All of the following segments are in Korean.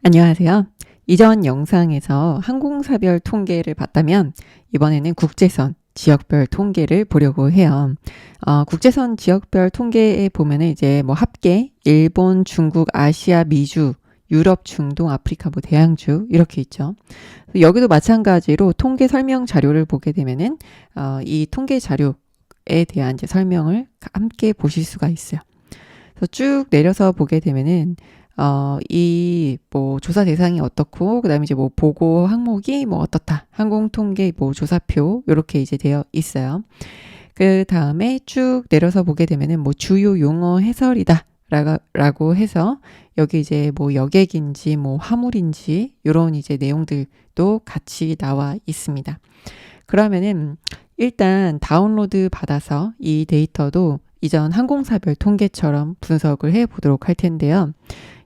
안녕하세요. 이전 영상에서 항공사별 통계를 봤다면 이번에는 국제선, 지역별 통계를 보려고 해요. 국제선, 지역별 통계에 보면은 이제 뭐 합계, 일본, 중국, 아시아, 미주, 유럽, 중동, 아프리카, 뭐 대양주 이렇게 있죠. 여기도 마찬가지로 통계 설명 자료를 보게 되면은 이 통계 자료에 대한 이제 설명을 함께 보실 수가 있어요. 그래서 쭉 내려서 보게 되면은 이 뭐 조사 대상이 어떻고 그다음에 이제 뭐 보고 항목이 뭐 어떻다. 항공 통계 뭐 조사표 요렇게 이제 되어 있어요. 그 다음에 쭉 내려서 보게 되면은 뭐 주요 용어 해설이다. 라고 해서 여기 이제 뭐 여객인지 뭐 화물인지 요런 이제 내용들도 같이 나와 있습니다. 그러면은 일단 다운로드 받아서 이 데이터도 이전 항공사별 통계처럼 분석을 해 보도록 할 텐데요.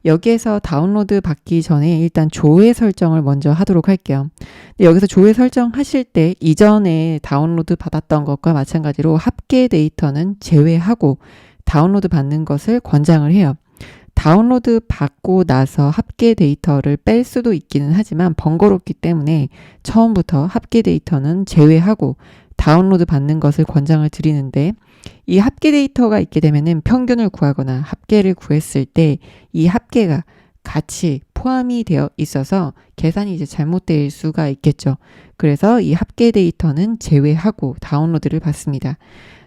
여기에서 다운로드 받기 전에 일단 조회 설정을 먼저 하도록 할게요. 근데 여기서 조회 설정 하실 때 이전에 다운로드 받았던 것과 마찬가지로 합계 데이터는 제외하고 다운로드 받는 것을 권장을 해요. 다운로드 받고 나서 합계 데이터를 뺄 수도 있기는 하지만 번거롭기 때문에 처음부터 합계 데이터는 제외하고 다운로드 받는 것을 권장을 드리는데 이 합계 데이터가 있게 되면은 평균을 구하거나 합계를 구했을 때 이 합계가 같이 포함이 되어 있어서 계산이 이제 잘못될 수가 있겠죠. 그래서 이 합계 데이터는 제외하고 다운로드를 받습니다.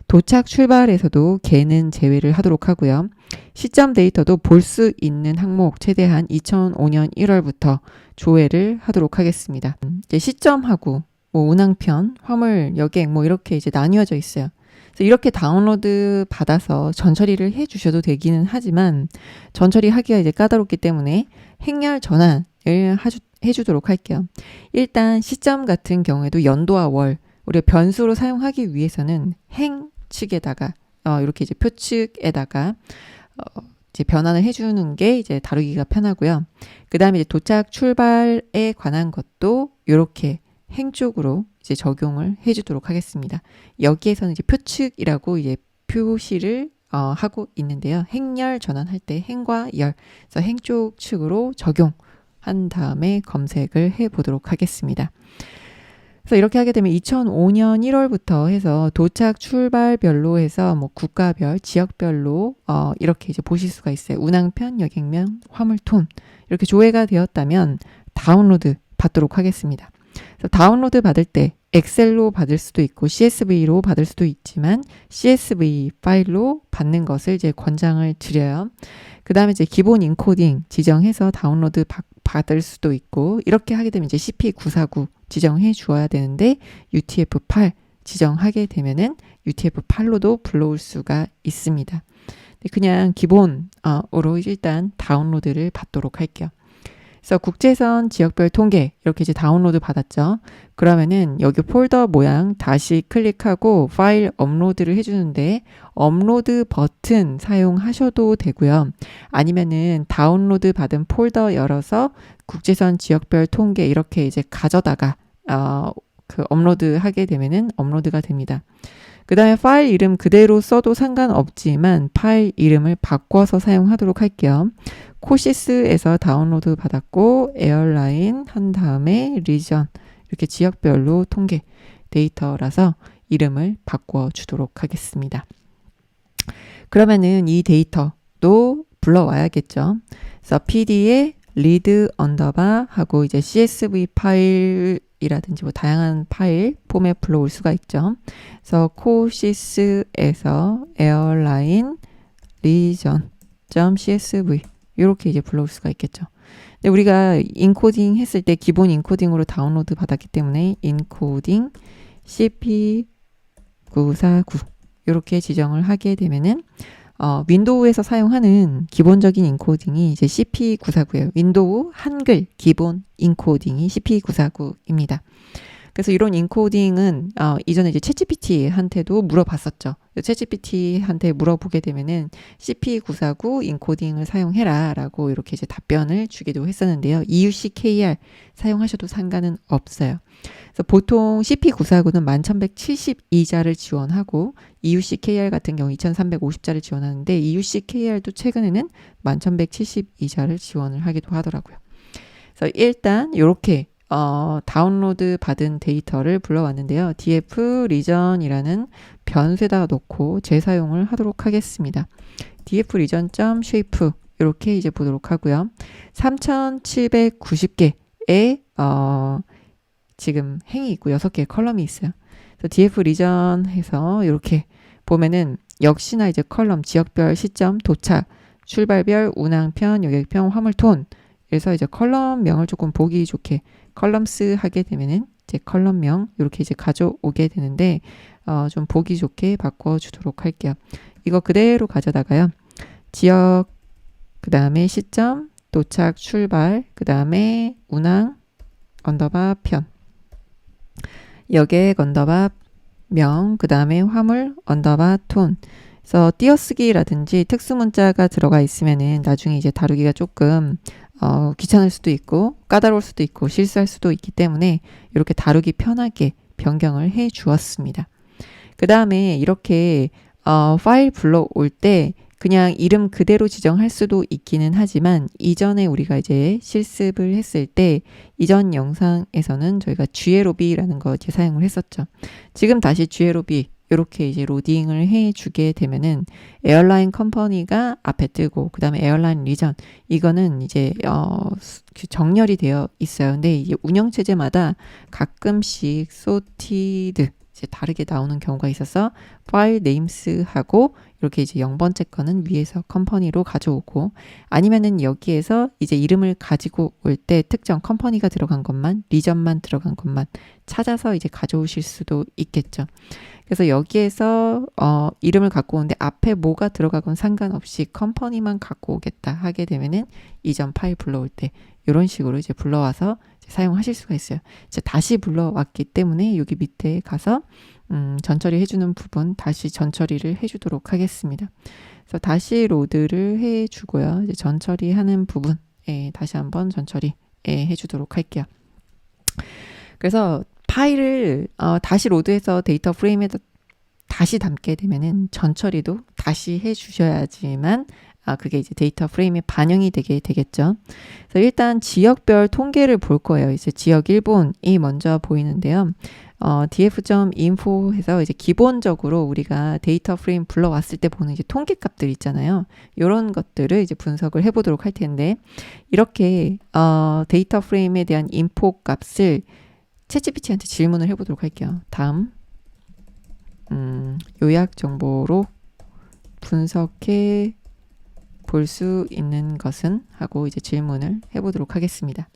도착 출발에서도 걔는 제외를 하도록 하고요. 시점 데이터도 볼 수 있는 항목 최대한 2005년 1월부터 조회를 하도록 하겠습니다. 이제 시점하고 뭐 운항편, 화물, 여객 뭐 이렇게 이제 나뉘어져 있어요. 그래서 이렇게 다운로드 받아서 전처리를 해 주셔도 되기는 하지만 전처리 하기가 이제 까다롭기 때문에 행렬 전환을 해주도록 할게요. 일단 시점 같은 경우에도 연도와 월 우리가 변수로 사용하기 위해서는 행 측에다가 이렇게 이제 표측에다가 이제 변환을 해주는 게 이제 다루기가 편하고요. 그 다음에 이제 도착 출발에 관한 것도 이렇게 행 쪽으로 이제 적용을 해주도록 하겠습니다. 여기에서는 이제 표측이라고 이제 표시를 하고 있는데요. 행렬 전환할 때 행과 열, 그래서 행 쪽 측으로 적용한 다음에 검색을 해 보도록 하겠습니다. 그래서 이렇게 하게 되면 2005년 1월부터 해서 도착 출발별로 해서 뭐 국가별, 지역별로 이렇게 이제 보실 수가 있어요. 운항편, 여객면, 화물톤 이렇게 조회가 되었다면 다운로드 받도록 하겠습니다. 그래서 다운로드 받을 때 엑셀로 받을 수도 있고 CSV로 받을 수도 있지만 CSV 파일로 받는 것을 이제 권장을 드려요. 그 다음에 이제 기본 인코딩 지정해서 다운로드 받을 수도 있고 이렇게 하게 되면 이제 CP949 지정해 주어야 되는데 UTF-8 지정하게 되면은 UTF-8로도 불러올 수가 있습니다. 그냥 기본으로 일단 다운로드를 받도록 할게요. 그래서 국제선 지역별 통계 이렇게 이제 다운로드 받았죠. 그러면은 여기 폴더 모양 다시 클릭하고 파일 업로드를 해주는데 업로드 버튼 사용하셔도 되고요. 아니면은 다운로드 받은 폴더 열어서 국제선 지역별 통계 이렇게 이제 가져다가 그 업로드 하게 되면은 업로드가 됩니다. 그 다음에 파일 이름 그대로 써도 상관없지만 파일 이름을 바꿔서 사용하도록 할게요. 코시스에서 다운로드 받았고 에어라인 한 다음에 리전 이렇게 지역별로 통계 데이터라서 이름을 바꿔주도록 하겠습니다. 그러면은 이 데이터도 불러와야겠죠. 그래서 PD에 리드 언더바 하고 이제 CSV 파일이라든지 뭐 다양한 파일 폼에 불러올 수가 있죠. 그래서 코시스에서 에어라인 리전 .csv 이렇게 이제 불러올 수가 있겠죠. 근데 우리가 인코딩 했을 때 기본 인코딩으로 다운로드 받았기 때문에 인코딩 cp949 이렇게 지정을 하게 되면은 윈도우에서 사용하는 기본적인 인코딩이 이제 cp949예요. 윈도우 한글 기본 인코딩이 cp949입니다. 그래서 이런 인코딩은 이전에 이제 챗GPT한테도 물어봤었죠. 챗GPT한테 물어보게 되면은 CP949 인코딩을 사용해라 라고 이렇게 이제 답변을 주기도 했었는데요. EUCKR 사용하셔도 상관은 없어요. 그래서 보통 CP949는 11,172자를 지원하고 EUCKR 같은 경우 2,350자를 지원하는데 EUCKR도 최근에는 11,172자를 지원을 하기도 하더라고요. 그래서 일단 이렇게 다운로드 받은 데이터를 불러왔는데요. df region이라는 변수에다가 놓고 재사용을 하도록 하겠습니다. df region.shape 이렇게 이제 보도록 하고요. 3790개의 지금 행이 있고 6개의 컬럼이 있어요. 그래서 df region 해서 이렇게 보면은 역시나 이제 컬럼 지역별 시점 도착 출발별 운항편 여객편 화물톤 그래서 이제 컬럼명을 조금 보기 좋게 컬럼스 하게 되면은 이제 컬럼명 이렇게 이제 가져오게 되는데 좀 보기 좋게 바꿔주도록 할게요. 이거 그대로 가져다가요. 지역 그 다음에 시점 도착 출발 그 다음에 운항 언더바 편 여객 언더바 명 그 다음에 화물 언더바 톤 그래서 띄어쓰기라든지 특수문자가 들어가 있으면은 나중에 이제 다루기가 조금 귀찮을 수도 있고 까다로울 수도 있고 실수할 수도 있기 때문에 이렇게 다루기 편하게 변경을 해 주었습니다. 그 다음에 이렇게 파일 불러올 때 그냥 이름 그대로 지정할 수도 있기는 하지만 이전에 우리가 이제 실습을 했을 때 이전 영상에서는 저희가 GLOB라는 거 이제 사용을 했었죠. 지금 다시 GLOB 이렇게 이제 로딩을 해 주게 되면은 에어라인 컴퍼니가 앞에 뜨고 그 다음에 에어라인 리전 이거는 이제 정렬이 되어 있어요. 근데 이게 운영체제마다 가끔씩 sorted 이제 다르게 나오는 경우가 있어서 파일 네임스하고 이렇게 이제 0번째 거는 위에서 컴퍼니로 가져오고 아니면은 여기에서 이제 이름을 가지고 올 때 특정 컴퍼니가 들어간 것만 리전만 들어간 것만 찾아서 이제 가져오실 수도 있겠죠. 그래서 여기에서 이름을 갖고 오는데 앞에 뭐가 들어가건 상관없이 컴퍼니만 갖고 오겠다 하게 되면은 이전 파일 불러올 때 이런 식으로 이제 불러와서 이제 사용하실 수가 있어요. 이제 다시 불러왔기 때문에 여기 밑에 가서 전처리 해주는 부분 다시 전처리를 해주도록 하겠습니다. 그래서 다시 로드를 해주고요. 이제 전처리하는 부분 다시 한번 전처리 해주도록 할게요. 그래서 파일을 다시 로드해서 데이터 프레임에다 다시 담게 되면은 전처리도 다시 해주셔야지만 그게 이제 데이터 프레임에 반영이 되게 되겠죠. 그래서 일단 지역별 통계를 볼 거예요. 이제 지역 일본이 먼저 보이는데요. df.info 해서 이제 기본적으로 우리가 데이터 프레임 불러왔을 때 보는 이제 통계 값들 있잖아요. 이런 것들을 이제 분석을 해보도록 할 텐데 이렇게 데이터 프레임에 대한 인포 값을 챗GPT한테 질문을 해보도록 할게요. 다음 요약 정보로 분석해 볼 수 있는 것은 하고 이제 질문을 해보도록 하겠습니다.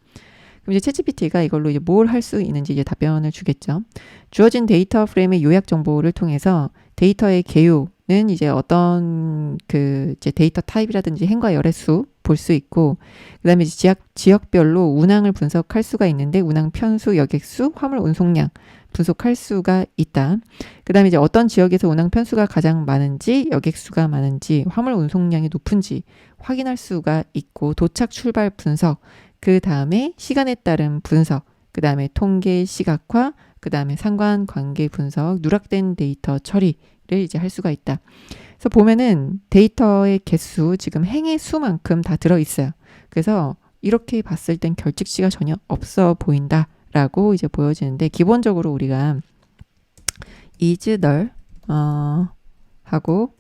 그럼 이제 챗GPT가 이걸로 이제 뭘 할 수 있는지 이제 답변을 주겠죠. 주어진 데이터 프레임의 요약 정보를 통해서 데이터의 개요는 이제 어떤 이제 데이터 타입이라든지 행과 열의 수 볼 수 있고, 그 다음에 지역별로 운항을 분석할 수가 있는데 운항 편수, 여객수, 화물 운송량 분석할 수가 있다. 그 다음에 이제 어떤 지역에서 운항 편수가 가장 많은지, 여객수가 많은지, 화물 운송량이 높은지 확인할 수가 있고, 도착 출발 분석, 그 다음에 시간에 따른 분석, 그 다음에 통계 시각화, 그 다음에 상관관계 분석, 누락된 데이터 처리를 이제 할 수가 있다. 그래서 보면은 데이터의 개수, 지금 행의 수만큼 다 들어있어요. 그래서 이렇게 봤을 땐 결측치가 전혀 없어 보인다라고 이제 보여지는데, 기본적으로 우리가 is null 하고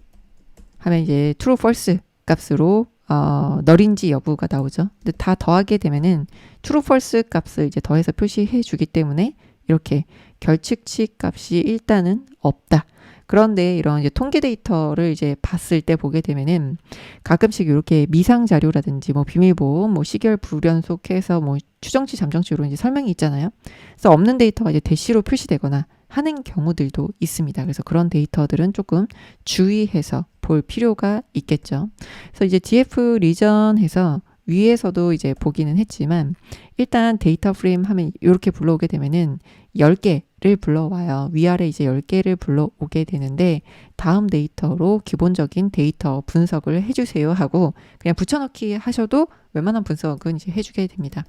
하면 이제 true, false 값으로 null인지 여부가 나오죠. 근데 다 더하게 되면은 true, false 값을 이제 더해서 표시해 주기 때문에 이렇게 결측치 값이 일단은 없다. 그런데 이런 이제 통계 데이터를 이제 봤을 때 보게 되면은 가끔씩 이렇게 미상 자료라든지 뭐 비밀보호, 뭐 시결 불연속해서 뭐 추정치, 잠정치로 이제 설명이 있잖아요. 그래서 없는 데이터가 이제 대시로 표시되거나 하는 경우들도 있습니다. 그래서 그런 데이터들은 조금 주의해서 볼 필요가 있겠죠. 그래서 이제 DF 리전에서 위에서도 이제 보기는 했지만 일단 데이터 프레임 하면 이렇게 불러오게 되면은 10개를 불러와요. 위아래 이제 10개를 불러오게 되는데 다음 데이터로 기본적인 데이터 분석을 해주세요 하고 그냥 붙여넣기 하셔도 웬만한 분석은 이제 해주게 됩니다.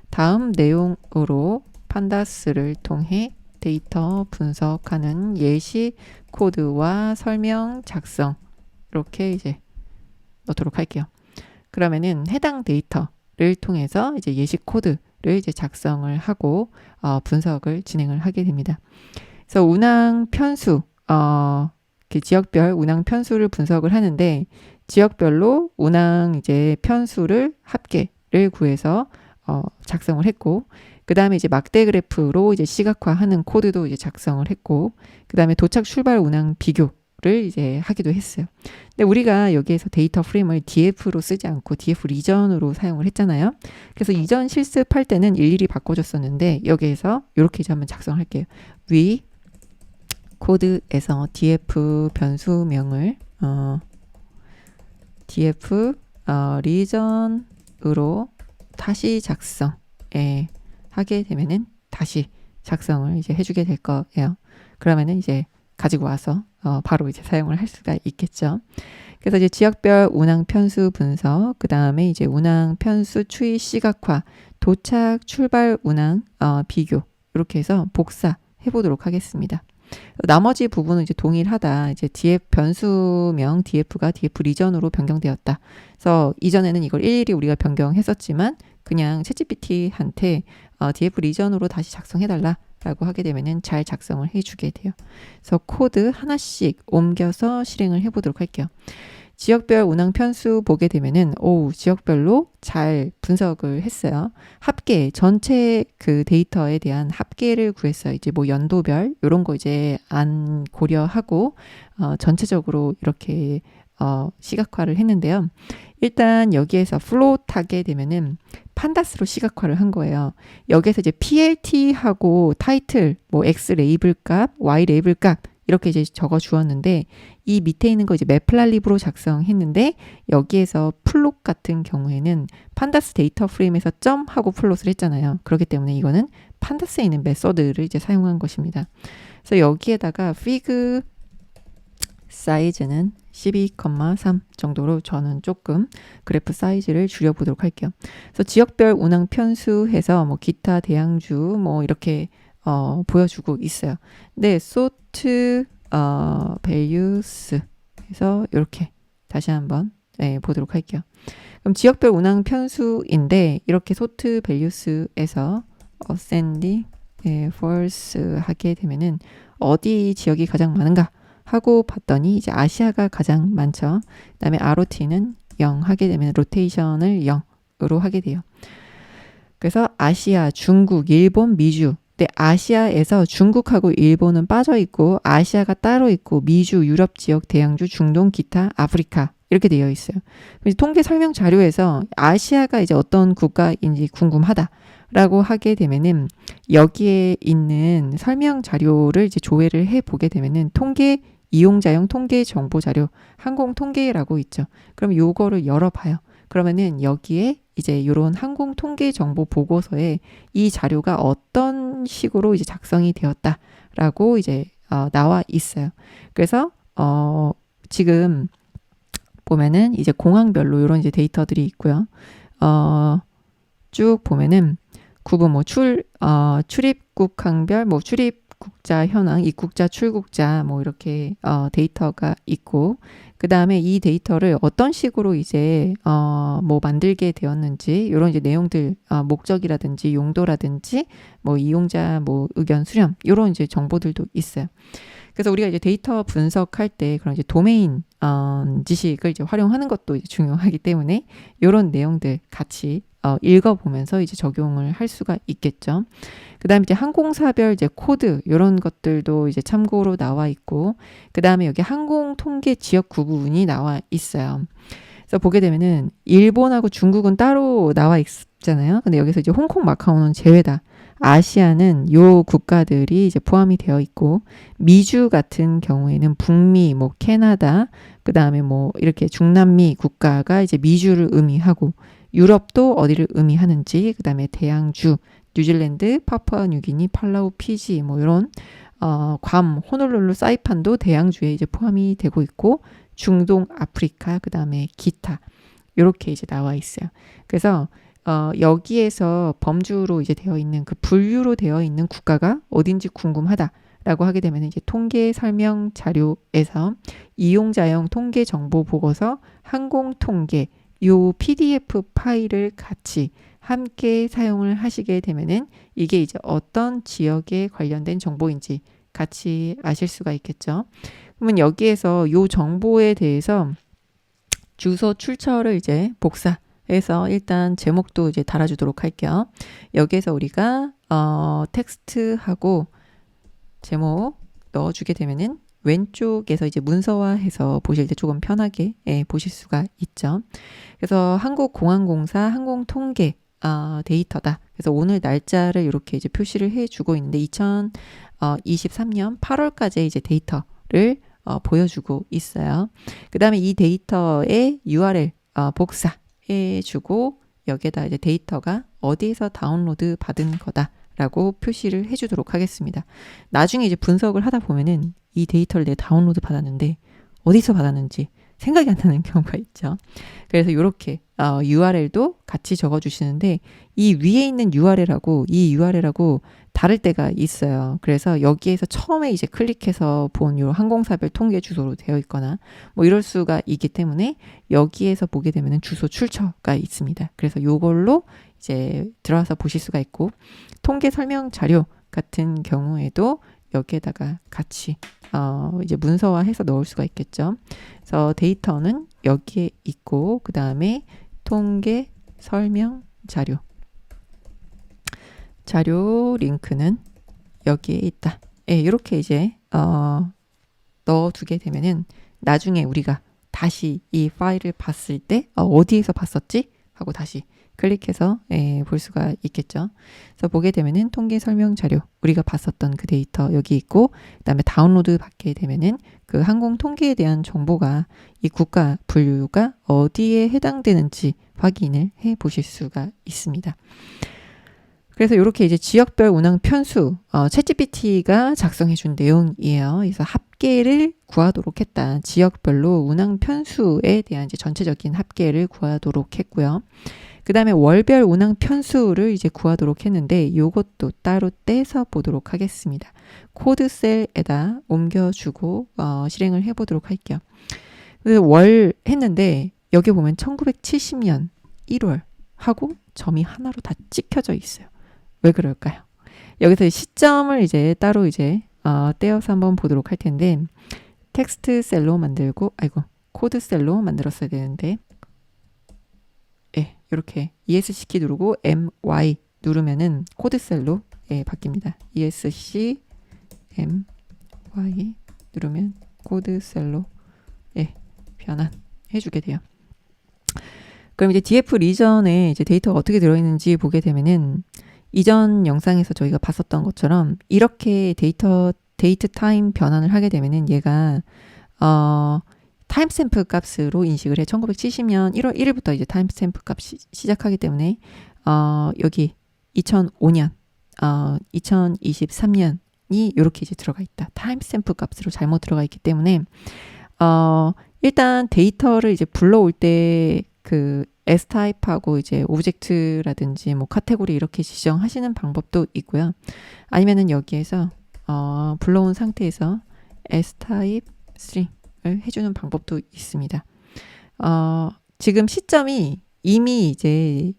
다음 내용으로 판다스를 통해 데이터 분석하는 예시 코드와 설명 작성 이렇게 이제 넣도록 할게요. 그러면은 해당 데이터를 통계를 통해서 이제 예시 코드를 이제 작성을 하고 분석을 진행을 하게 됩니다. 그래서 운항 편수, 그 지역별 운항 편수를 분석을 하는데 지역별로 운항 이제 편수를 합계를 구해서 작성을 했고, 그 다음에 이제 막대 그래프로 이제 시각화하는 코드도 이제 작성을 했고, 그 다음에 도착 출발 운항 비교를 이제 하기도 했어요. 근데 우리가 여기에서 데이터 프레임을 DF로 쓰지 않고 DF 리전으로 사용을 했잖아요. 그래서 이전 실습할 때는 일일이 바꿔줬었는데 여기에서 이렇게 이제 한번 작성할게요. 위 코드에서 df 변수명을 df 리전으로 다시 작성에 하게 되면은 다시 작성을 이제 해주게 될 거예요. 그러면은 이제 가지고 와서 바로 이제 사용을 할 수가 있겠죠. 그래서 이제 지역별 운항 편수 분석, 그 다음에 이제 운항 편수 추이 시각화, 도착 출발 운항 비교, 이렇게 해서 복사해 보도록 하겠습니다. 나머지 부분은 이제 동일하다. 이제 DF 변수명 DF가 DF 리전으로 변경되었다. 그래서 이전에는 이걸 일일이 우리가 변경했었지만 그냥 챗GPT한테 DF 리전으로 다시 작성해달라 라고 하게 되면은 잘 작성을 해주게 돼요. 그래서 코드 하나씩 옮겨서 실행을 해보도록 할게요. 지역별 운항 편수 보게 되면은 지역별로 잘 분석을 했어요. 합계 전체 그 데이터에 대한 합계를 구했어요. 이제 뭐 연도별 이런 거 이제 안 고려하고 전체적으로 이렇게 시각화를 했는데요. 일단 여기에서 플롯 하게 되면은 판다스로 시각화를 한 거예요. 여기에서 이제 PLT하고 타이틀, 뭐 X 레이블 값, Y 레이블 값 이렇게 이제 적어 주었는데 이 밑에 있는 거 이제 매플랄립으로 작성했는데 여기에서 플롯 같은 경우에는 판다스 데이터 프레임에서 점 하고 플롯을 했잖아요. 그렇기 때문에 이거는 판다스에 있는 메서드를 이제 사용한 것입니다. 그래서 여기에다가 fig 사이즈는 12,3 정도로 저는 조금 그래프 사이즈를 줄여보도록 할게요. 그래서 지역별 운항 편수해서 뭐 기타 대항주 뭐 이렇게 보여주고 있어요. 근데 sort values 해서 이렇게 다시 한번 보도록 할게요. 그럼 지역별 운항 편수인데 이렇게 sort values에서 ascending, false 하게 되면은 어디 지역이 가장 많은가 하고 봤더니 이제 아시아가 가장 많죠. 그 다음에 ROT는 0 하게 되면 로테이션을 0으로 하게 돼요. 그래서 아시아, 중국, 일본, 미주. 근데 아시아에서 중국하고 일본은 빠져 있고 아시아가 따로 있고 미주, 유럽 지역, 대양주, 중동, 기타, 아프리카 이렇게 되어 있어요. 통계 설명 자료에서 아시아가 이제 어떤 국가인지 궁금하다라고 하게 되면은 여기에 있는 설명 자료를 이제 조회를 해 보게 되면은 통계 이용자용 통계 정보 자료 항공 통계라고 있죠. 그럼 요거를 열어봐요. 그러면은 여기에 이제 요런 항공 통계 정보 보고서에 이 자료가 어떤 식으로 이제 작성이 되었다라고 이제 나와 있어요. 그래서 지금 보면은 이제 공항별로 이런 이제 데이터들이 있고요. 쭉 보면은 구분 뭐 출입국 항별 뭐 출입국자 현황, 입국자, 출국자 뭐 이렇게 데이터가 있고 그 다음에 이 데이터를 어떤 식으로 이제 뭐 만들게 되었는지 이런 이제 내용들 목적이라든지 용도라든지 뭐 이용자 뭐 의견 수렴 이런 이제 정보들도 있어요. 그래서 우리가 이제 데이터 분석할 때 그런 이제 도메인 지식을 이제 활용하는 것도 이제 중요하기 때문에 이런 내용들 같이 읽어보면서 이제 적용을 할 수가 있겠죠. 그 다음에 이제 항공사별 이제 코드 이런 것들도 이제 참고로 나와 있고 그 다음에 여기 항공 통계 지역 구분이 나와 있어요. 그래서 보게 되면은 일본하고 중국은 따로 나와 있잖아요. 근데 여기서 이제 홍콩, 마카오는 제외다. 아시아는 요 국가들이 이제 포함이 되어 있고 미주 같은 경우에는 북미, 뭐 캐나다, 그 다음에 뭐 이렇게 중남미 국가가 이제 미주를 의미하고 유럽도 어디를 의미하는지, 그 다음에 대양주, 뉴질랜드, 파푸아 뉴기니, 팔라우, 피지 뭐 이런 괌, 호놀룰루, 사이판도 대양주에 이제 포함이 되고 있고 중동, 아프리카, 그 다음에 기타 이렇게 이제 나와 있어요. 그래서 여기에서 범주로 이제 되어 있는 그 분류로 되어 있는 국가가 어딘지 궁금하다라고 하게 되면 이제 통계 설명 자료에서 이용자용 통계 정보 보고서 항공 통계 요 PDF 파일을 같이 함께 사용을 하시게 되면은 이게 이제 어떤 지역에 관련된 정보인지 같이 아실 수가 있겠죠. 그러면 여기에서 요 정보에 대해서 주소 출처를 이제 복사해서 일단 제목도 이제 달아주도록 할게요. 여기에서 우리가 텍스트하고 제목 넣어주게 되면은 왼쪽에서 이제 문서화해서 보실 때 조금 편하게 보실 수가 있죠. 그래서 한국공항공사 항공통계 데이터다. 그래서 오늘 날짜를 이렇게 이제 표시를 해주고 있는데 2023년 8월까지 이제 데이터를 보여주고 있어요. 그 다음에 이 데이터의 URL 복사해주고 여기에다 이제 데이터가 어디에서 다운로드 받은 거다라고 표시를 해주도록 하겠습니다. 나중에 이제 분석을 하다 보면은 이 데이터를 내가 다운로드 받았는데 어디서 받았는지 생각이 안 나는 경우가 있죠. 그래서 이렇게 URL도 같이 적어주시는데 이 위에 있는 URL하고 이 URL하고 다를 때가 있어요. 그래서 여기에서 처음에 이제 클릭해서 본 요 항공사별 통계 주소로 되어 있거나 뭐 이럴 수가 있기 때문에 여기에서 보게 되면은 주소 출처가 있습니다. 그래서 요걸로 이제 들어와서 보실 수가 있고 통계 설명 자료 같은 경우에도 여기에다가 같이 이제 문서화해서 넣을 수가 있겠죠. 그래서 데이터는 여기에 있고 그 다음에 통계 설명 자료 링크는 여기에 있다. 예, 이렇게 이제 넣어두게 되면은 나중에 우리가 다시 이 파일을 봤을 때 어디에서 봤었지? 하고 다시 클릭해서 볼 수가 있겠죠. 그래서 보게 되면은 통계 설명 자료 우리가 봤었던 그 데이터 여기 있고 그다음에 다운로드 받게 되면은 그 항공 통계에 대한 정보가 이 국가 분류가 어디에 해당되는지 확인을 해 보실 수가 있습니다. 그래서 이렇게 이제 지역별 운항 편수 챗GPT가 작성해 준 내용이에요. 그래서 합계를 구하도록 했다. 지역별로 운항 편수에 대한 이제 전체적인 합계를 구하도록 했고요. 그 다음에 월별 운항 편수를 이제 구하도록 했는데 이것도 따로 떼서 보도록 하겠습니다. 코드셀에다 옮겨주고 실행을 해보도록 할게요. 그래서 월 했는데 여기 보면 1970년 1월 하고 점이 하나로 다 찍혀져 있어요. 왜 그럴까요? 여기서 시점을 이제 따로 이제 떼어서 한번 보도록 할 텐데 텍스트 셀로 만들고 코드 셀로 만들었어야 되는데 이렇게 ESC 키 누르고 MY 누르면은 코드 셀로 바뀝니다. ESC MY 누르면 코드 셀로 변환해 주게 돼요. 그럼 이제 DF 리전에 이제 데이터가 어떻게 들어있는지 보게 되면은 이전 영상에서 저희가 봤었던 것처럼 이렇게 데이트 타임 변환을 하게 되면은 얘가 타임스탬프 값으로 인식을 해. 1970년 1월 1일부터 이제 타임스탬프 값이 시작하기 때문에 여기 2005년 2023년이 이렇게 이제 들어가 있다. 타임스탬프 값으로 잘못 들어가 있기 때문에 일단 데이터를 이제 불러올 때 그 S타입하고 이제 오브젝트라든지 뭐 카테고리 이렇게 지정하시는 방법도 있고요. 아니면은 여기에서 불러온 상태에서 S타입 string을 해주는 방법도 있습니다. 지금 시점이 이미 이제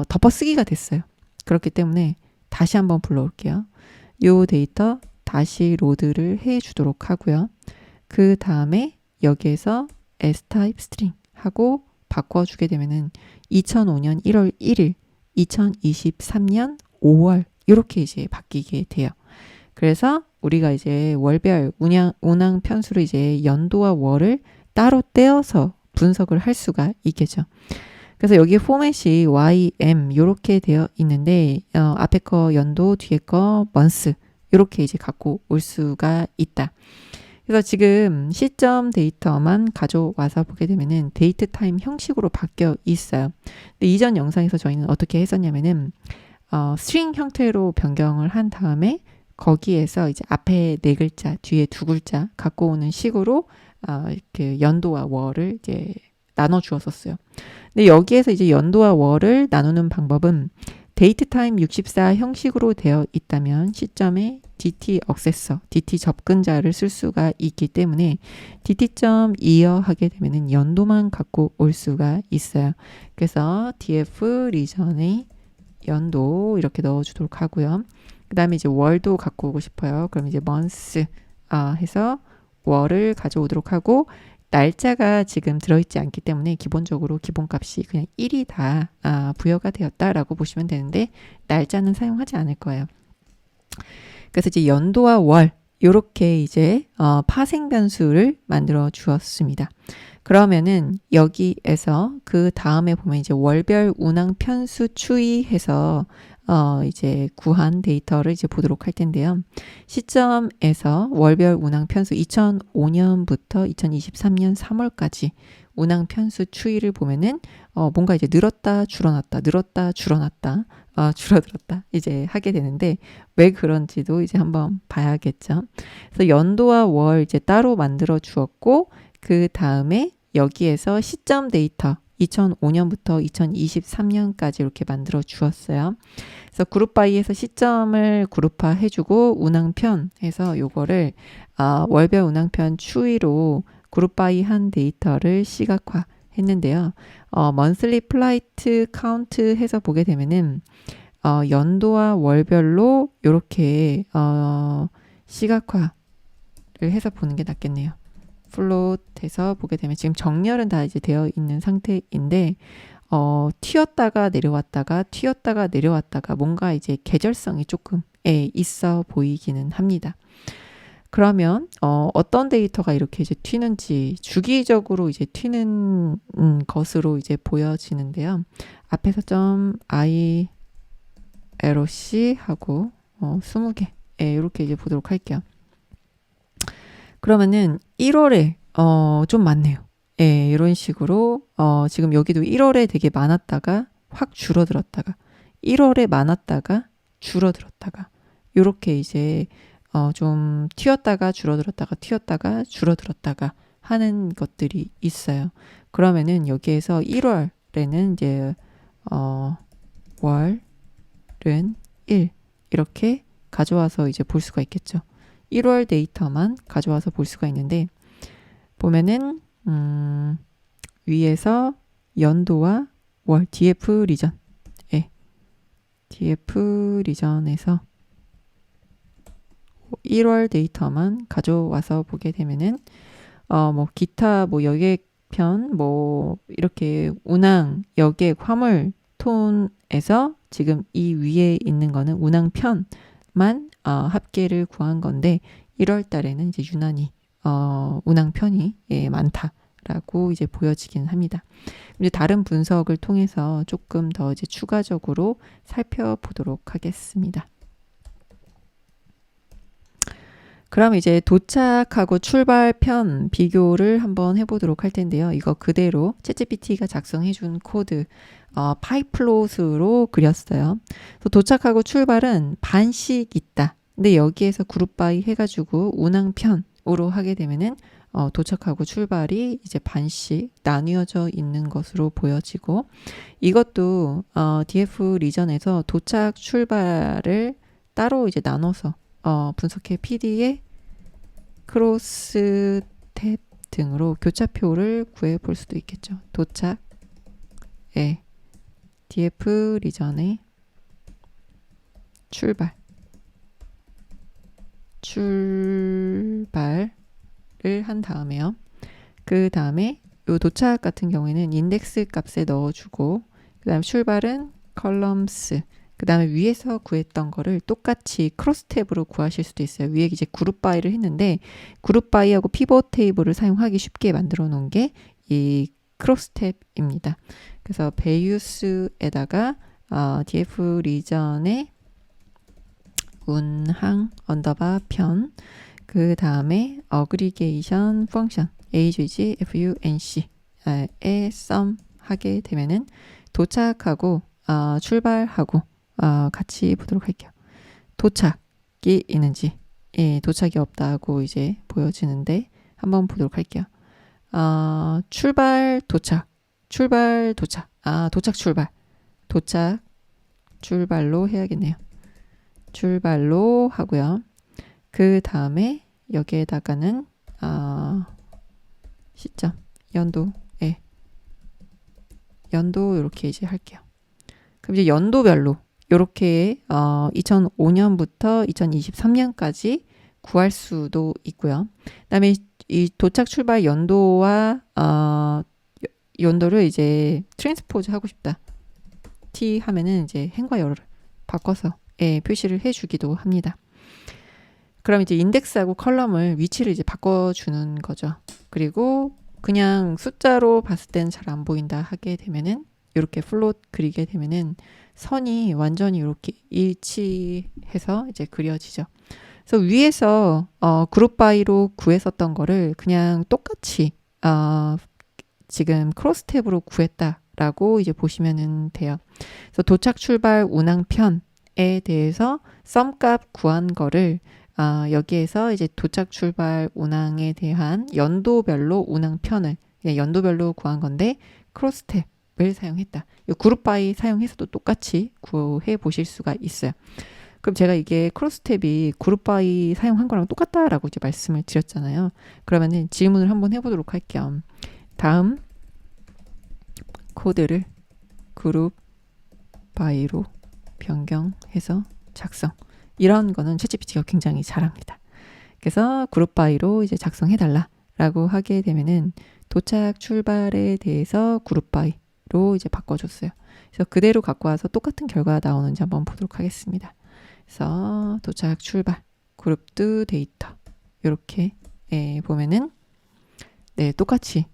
덮어쓰기가 됐어요. 그렇기 때문에 다시 한번 불러올게요. 요 데이터 다시 로드를 해주도록 하고요. 그 다음에 여기에서 S타입 string 하고 바꿔주게 되면은 2005년 1월 1일, 2023년 5월 이렇게 이제 바뀌게 돼요. 그래서 우리가 이제 월별 운항 편수를 이제 연도와 월을 따로 떼어서 분석을 할 수가 있겠죠. 그래서 여기 포맷이 YM 이렇게 되어 있는데 앞에 거 연도, 뒤에 거 month 이렇게 이제 갖고 올 수가 있다. 그래서 지금 시점 데이터만 가져와서 보게 되면은 데이트 타임 형식으로 바뀌어 있어요. 근데 이전 영상에서 저희는 어떻게 했었냐면은 스트링 형태로 변경을 한 다음에 거기에서 이제 앞에 4글자, 뒤에 2글자 갖고 오는 식으로 이렇게 연도와 월을 이제 나눠 주었었어요. 근데 여기에서 이제 연도와 월을 나누는 방법은 데이트 타임 64 형식으로 되어 있다면 시점에 DT 액세서, DT 접근자를 쓸 수가 있기 때문에 DT.이어 하게 되면은 연도만 갖고 올 수가 있어요. 그래서 DF 리전의 연도 이렇게 넣어주도록 하고요. 그 다음에 이제 월도 갖고 오고 싶어요. 그럼 이제 month 해서 월을 가져오도록 하고, 날짜가 지금 들어있지 않기 때문에 기본적으로 기본값이 그냥 1이 다 부여가 되었다라고 보시면 되는데, 날짜는 사용하지 않을 거예요. 그래서 이제 연도와 월 이렇게 이제 파생 변수를 만들어 주었습니다. 그러면은 여기에서 그 다음에 보면 이제 월별 운항 편수 추이해서 이제 구한 데이터를 이제 보도록 할 텐데요. 시점에서 월별 운항 편수 2005년부터 2023년 3월까지 운항 편수 추이를 보면은 뭔가 이제 늘었다 줄어났다 늘었다 줄어났다 줄어들었다 이제 하게 되는데, 왜 그런지도 이제 한번 봐야겠죠. 그래서 연도와 월 이제 따로 만들어 주었고, 그 다음에 여기에서 시점 데이터 2005년부터 2023년까지 이렇게 만들어 주었어요. 그래서 그룹 바이에서 시점을 그룹화 해주고 운항편 해서 요거를 월별 운항편 추이로 그룹 바이 한 데이터를 시각화 했는데요. monthly flight count 해서 보게 되면은 연도와 월별로 이렇게 시각화를 해서 보는 게 낫겠네요. 플롯해서 보게 되면 지금 정렬은 다 이제 되어 있는 상태인데 튀었다가 내려왔다가 튀었다가 내려왔다가 뭔가 이제 계절성이 조금 있어 보이기는 합니다. 그러면 어떤 데이터가 이렇게 이제 튀는지 주기적으로 이제 튀는 것으로 이제 보여지는데요. 앞에서 좀 ILOC 하고 20개 이렇게 이제 보도록 할게요. 그러면은 1월에 좀 많네요. 이런 식으로 지금 여기도 1월에 되게 많았다가 확 줄어들었다가 1월에 많았다가 줄어들었다가 이렇게 이제 좀 튀었다가 줄어들었다가 튀었다가 줄어들었다가 하는 것들이 있어요. 그러면은 여기에서 1월에는 이제 월은 1 이렇게 가져와서 이제 볼 수가 있겠죠. 1월 데이터만 가져와서 볼 수가 있는데, 보면은 위에서 연도와 월 DF 리전, DF 리전에서 1월 데이터만 가져와서 보게 되면은 뭐 기타 뭐 여객편 뭐 이렇게 운항 여객 화물 톤에서 지금 이 위에 있는 거는 운항편만 합계를 구한 건데, 1월 달에는 이제 유난히 운항편이 많다라고 이제 보여지긴 합니다. 이제 다른 분석을 통해서 조금 더 이제 추가적으로 살펴보도록 하겠습니다. 그럼 이제 도착하고 출발편 비교를 한번 해보도록 할 텐데요. 이거 그대로 챗GPT가 작성해준 코드 파이플롯으로 그렸어요. 그래서 도착하고 출발은 반씩 있다. 근데 여기에서 그룹 바이 해가지고 운항편으로 하게 되면은 도착하고 출발이 이제 반씩 나뉘어져 있는 것으로 보여지고, 이것도 DF 리전에서 도착 출발을 따로 이제 나눠서 분석해 PD의 크로스 탭 등으로 교차표를 구해 볼 수도 있겠죠. 도착, DF 리전의 출발을 한 다음에요. 그 다음에 요 도착 같은 경우에는 인덱스 값에 넣어주고, 그 다음에 출발은 컬럼스, 그 다음에 위에서 구했던 거를 똑같이 크로스 탭으로 구하실 수도 있어요. 위에 이제 그룹 바이를 했는데, 그룹 바이하고 피벗 테이블을 사용하기 쉽게 만들어 놓은 게 이 크로스 탭입니다. 그래서 베이유스에다가 DF 리전의 운항 언더바 편, 그 다음에 어그리게이션 펑션 AGG FUNC에 썸 하게 되면은 도착하고 출발하고 같이 보도록 할게요. 도착이 있는지, 도착이 없다고 이제 보여지는데 한번 보도록 할게요. 출발 도착, 출발 도착, 도착 출발, 도착 출발로 해야겠네요. 출발로 하고요. 그 다음에 여기에다가는 시점, 연도, 연도 이렇게 이제 할게요. 그럼 이제 연도별로 이렇게 2005년부터 2023년까지 구할 수도 있고요. 그다음에 이 도착 출발 연도와 연도를 이제 트랜스포즈 하고 싶다. T 하면은 이제 행과 열어를 바꿔서 표시를 해주기도 합니다. 그럼 이제 인덱스하고 컬럼을 위치를 이제 바꿔주는 거죠. 그리고 그냥 숫자로 봤을 때는 잘 안 보인다 하게 되면은 이렇게 플롯 그리게 되면은 선이 완전히 이렇게 일치해서 이제 그려지죠. 그래서 위에서 그룹 바이로 구했었던 거를 그냥 똑같이 지금 크로스 탭으로 구했다라고 이제 보시면 돼요. 그래서 도착 출발 운항편에 대해서 썸값 구한 거를 여기에서 이제 도착 출발 운항에 대한 연도별로 운항편을 그냥 연도별로 구한 건데 크로스 탭을 사용했다. 이 그룹 바이 사용해서도 똑같이 구해 보실 수가 있어요. 그럼 제가 이게 크로스 탭이 그룹 바이 사용한 거랑 똑같다라고 이제 말씀을 드렸잖아요. 그러면은 질문을 한번 해보도록 할게요. 다음 코드를 그룹 바이로 변경해서 작성. 이런 거는 챗GPT가 굉장히 잘합니다. 그래서 그룹 바이로 이제 작성해달라라고 하게 되면은 도착 출발에 대해서 그룹 바이로 이제 바꿔줬어요. 그래서 그대로 갖고 와서 똑같은 결과가 나오는지 한번 보도록 하겠습니다. 그래서 도착 출발 그룹 뚜 데이터 이렇게 보면은 똑같이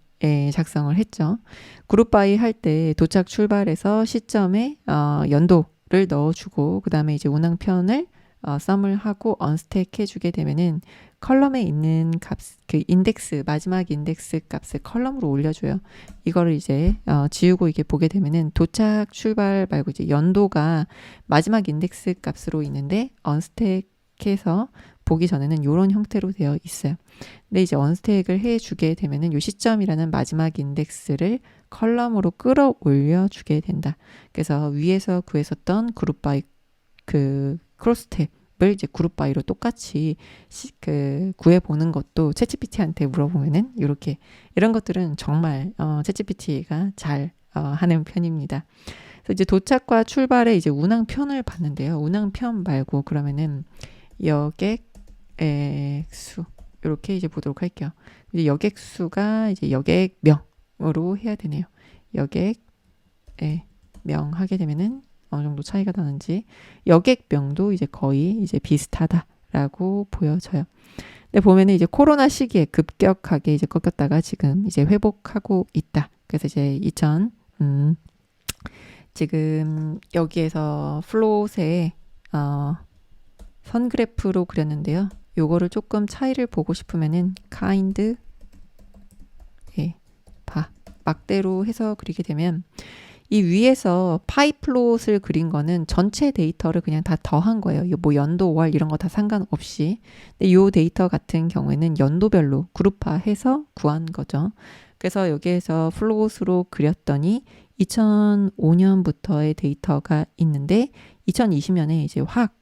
작성을 했죠. 그룹 바이 할 때 도착 출발에서 시점에 연도를 넣어주고 그 다음에 이제 운항편을 썸을 하고 언스택 해주게 되면은 컬럼에 있는 값, 그 인덱스, 마지막 인덱스 값을 컬럼으로 올려줘요. 이거를 이제 지우고 이게 보게 되면은 도착 출발 말고 이제 연도가 마지막 인덱스 값으로 있는데 언스택해서 보기 전에는 이런 형태로 되어 있어요. 근데 이제 언스택을 해주게 되면은 이 시점이라는 마지막 인덱스를 컬럼으로 끌어올려 주게 된다. 그래서 위에서 구했었던 그룹 바이 그 크로스 탭을 이제 그룹 바이로 똑같이 구해보는 것도 챗GPT한테 물어보면은 이런 것들은 정말 챗GPT가 잘 하는 편입니다. 그래서 이제 도착과 출발의 이제 운항편을 봤는데요. 운항편 말고 그러면은 여객수 이렇게 이제 보도록 할게요. 이제 여객수가 이제 여객명으로 해야 되네요. 여객명 하게 되면은 어느 정도 차이가 나는지 여객명도 이제 거의 이제 비슷하다라고 보여져요. 근데 보면은 이제 코로나 시기에 급격하게 이제 꺾였다가 지금 이제 회복하고 있다. 그래서 이제 지금 여기에서 플롯에 선 그래프로 그렸는데요. 요거를 조금 차이를 보고 싶으면은 kind 막대로 해서 그리게 되면 이 위에서 파이 플롯을 그린 거는 전체 데이터를 그냥 다 더한 거예요. 뭐 연도, 월 이런 거 다 상관없이. 근데 이 데이터 같은 경우에는 연도별로 그룹화해서 구한 거죠. 그래서 여기에서 플롯으로 그렸더니 2005년부터의 데이터가 있는데 2020년에 이제 확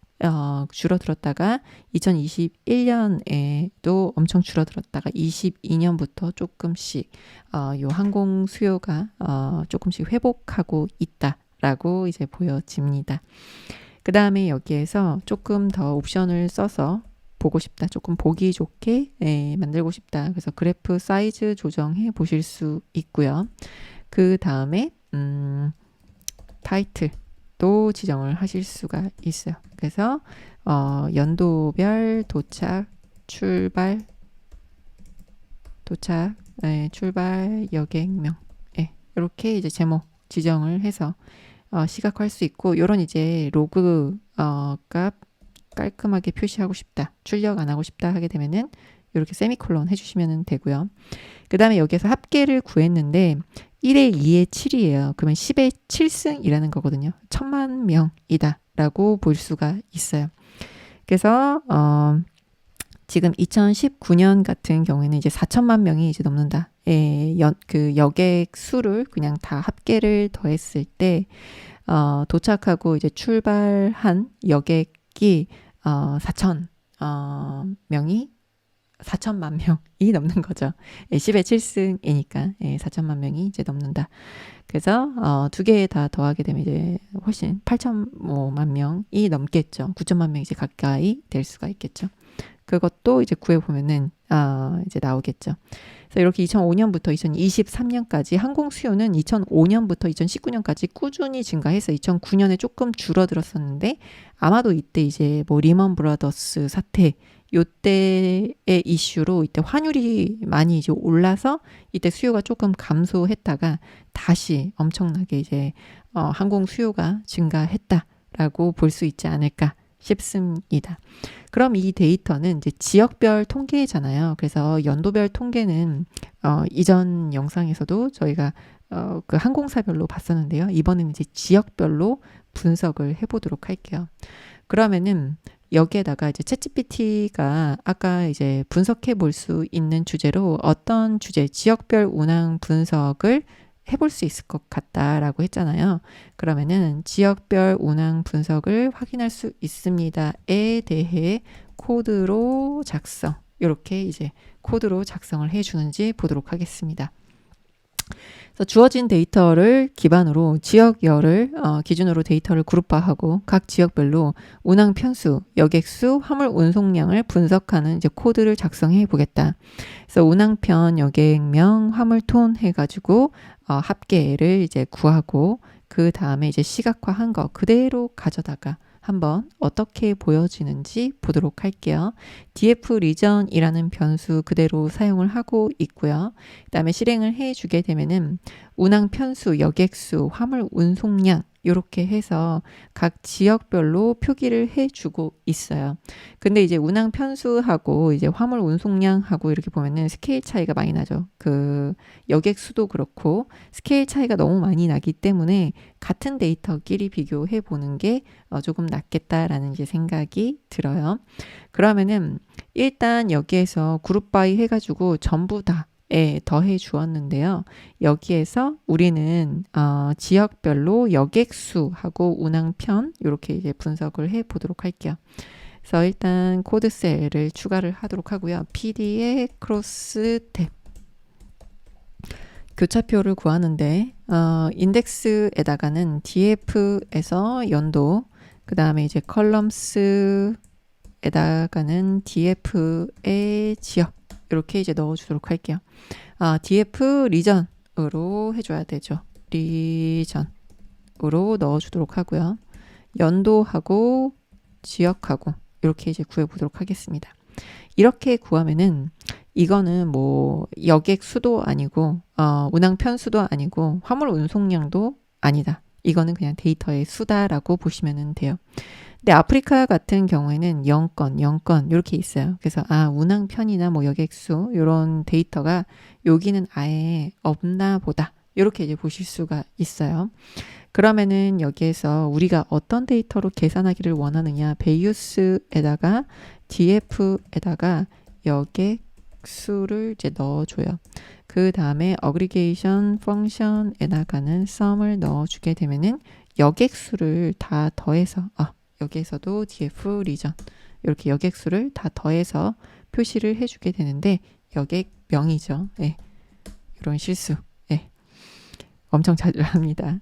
줄어들었다가 2021년에도 엄청 줄어들었다가 22년부터 조금씩 요 항공 수요가 조금씩 회복하고 있다라고 이제 보여집니다. 그 다음에 여기에서 조금 더 옵션을 써서 보고 싶다. 조금 보기 좋게 만들고 싶다. 그래서 그래프 사이즈 조정해 보실 수 있고요. 그 다음에 타이틀 또 지정을 하실 수가 있어요. 그래서 연도별 도착, 출발, 출발 여객명 이렇게 이제 제목 지정을 해서 시각화할 수 있고 이런 이제 로그 값 깔끔하게 표시하고 싶다. 출력 안 하고 싶다 하게 되면은 이렇게 세미콜론 해주시면 되고요. 그 다음에 여기에서 합계를 구했는데 1의 2의 7이에요. 그러면 10의 7승이라는 거거든요. 1000만 명이다 라고 볼 수가 있어요. 그래서 지금 2019년 같은 경우에는 이제 4천만 명이 이제 넘는다. 그 여객 수를 그냥 다 합계를 더했을 때 도착하고 이제 출발한 여객이 4천만 명이 넘는 거죠. 10의 7승이니까 4천만 명이 이제 넘는다. 그래서 두 개 다 더하게 되면 이제 훨씬 8천만 명이 넘겠죠. 9천만 명 이제 가까이 될 수가 있겠죠. 그것도 이제 구해 보면은 이제 나오겠죠. 그래서 이렇게 2005년부터 2023년까지 항공 수요는 2005년부터 2019년까지 꾸준히 증가해서 2009년에 조금 줄어들었었는데 아마도 이때 이제 뭐 리먼 브라더스 사태 요때의 이슈로 이때 환율이 많이 이제 올라서 이때 수요가 조금 감소했다가 다시 엄청나게 이제 항공 수요가 증가했다라고 볼 수 있지 않을까 싶습니다. 그럼 이 데이터는 이제 지역별 통계잖아요. 그래서 연도별 통계는 이전 영상에서도 저희가 그 항공사별로 봤었는데요. 이번에는 이제 지역별로 분석을 해보도록 할게요. 그러면은 여기에다가 이제 챗GPT가 아까 이제 분석해 볼 수 있는 주제로 어떤 주제, 지역별 운항 분석을 해볼 수 있을 것 같다라고 했잖아요. 그러면은 지역별 운항 분석을 확인할 수 있습니다에 대해 코드로 작성, 이렇게 이제 코드로 작성을 해주는지 보도록 하겠습니다. 그래서 주어진 데이터를 기반으로 지역열을 기준으로 데이터를 그룹화하고 각 지역별로 운항 편수, 여객수, 화물 운송량을 분석하는 이제 코드를 작성해 보겠다. 그래서 운항편, 여객명, 화물톤 해가지고 합계를 이제 구하고 그 다음에 이제 시각화한 거 그대로 가져다가 한번 어떻게 보여지는지 보도록 할게요. df 리전이라는 변수 그대로 사용을 하고 있고요. 그 다음에 실행을 해주게 되면은 운항 편수, 여객수, 화물 운송량 이렇게 해서 각 지역별로 표기를 해주고 있어요. 근데 이제 운항 편수하고 이제 화물 운송량하고 이렇게 보면은 스케일 차이가 많이 나죠. 그 여객수도 그렇고 스케일 차이가 너무 많이 나기 때문에 같은 데이터끼리 비교해 보는 게 조금 낫겠다라는 이제 생각이 들어요. 그러면은 일단 여기에서 그룹 바이 해가지고 전부 다 더해 주었는데요. 여기에서 우리는 지역별로 여객수하고 운항편 이렇게 이제 분석을 해 보도록 할게요. 그래서 일단 코드 셀을 추가를 하도록 하고요. PD의 크로스 탭 교차표를 구하는데 인덱스에다가는 df에서 연도 그 다음에 이제 컬럼스에다가는 df의 지역 이렇게 이제 넣어주도록 할게요. df 리전으로 해줘야 되죠. 리전으로 넣어주도록 하고요. 연도하고 지역하고 이렇게 이제 구해보도록 하겠습니다. 이렇게 구하면은 이거는 뭐 여객 수도 아니고 운항 편수도 아니고 화물 운송량도 아니다. 이거는 그냥 데이터의 수다라고 보시면 돼요. 근데 아프리카 같은 경우에는 0건 이렇게 있어요. 그래서 운항 편이나 뭐 여객수 이런 데이터가 여기는 아예 없나 보다. 이렇게 이제 보실 수가 있어요. 그러면은 여기에서 우리가 어떤 데이터로 계산하기를 원하느냐 베이유스에다가 df에다가 여객수를 이제 넣어줘요. 그 다음에 어그리게이션 펑션에다가는 sum을 넣어주게 되면은 여객수를 다 더해서 여기에서도 df 리전 이렇게 여객수를 다 더해서 표시를 해주게 되는데 여객명이죠. 이런 실수 엄청 자주 합니다.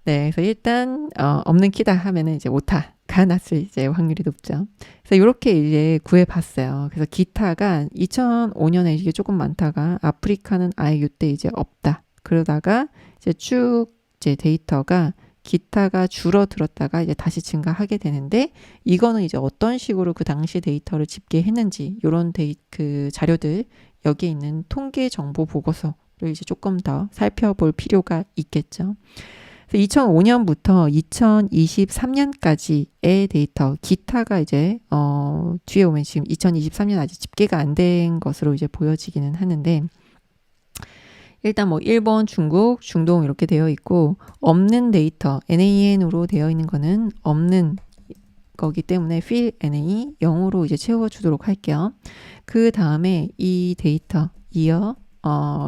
네, 그래서 일단 없는 키다 하면은 이제 오타가 났을 이제 확률이 높죠. 그래서 이렇게 이제 구해봤어요. 그래서 기타가 2005년에 이게 조금 많다가 아프리카는 아예 이때 이제 없다. 그러다가 이제 쭉 이제 데이터가 기타가 줄어들었다가 이제 다시 증가하게 되는데 이거는 이제 어떤 식으로 그 당시 데이터를 집계했는지 이런 그 자료들 여기에 있는 통계 정보 보고서를 이제 조금 더 살펴볼 필요가 있겠죠. 2005년부터 2023년까지의 데이터 기타가 이제 뒤에 오면 지금 2023년 아직 집계가 안 된 것으로 이제 보여지기는 하는데 일단 뭐 일본, 중국, 중동 이렇게 되어 있고 없는 데이터 NAN으로 되어 있는 거는 없는 거기 때문에 fill NA 0으로 이제 채워주도록 할게요. 그 다음에 이 데이터 year,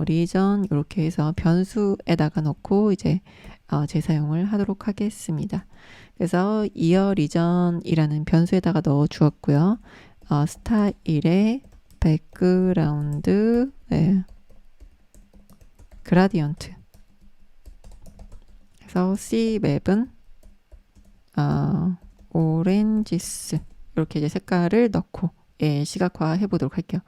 region 이렇게 해서 변수에다가 넣고 이제 재사용을 하도록 하겠습니다. 그래서 이어 리전이라는 변수에다가 넣어 주었고요. 스타일의 백그라운드 그라디언트. 그래서 C맵은 오렌지스 이렇게 이제 색깔을 넣고 시각화해 보도록 할게요.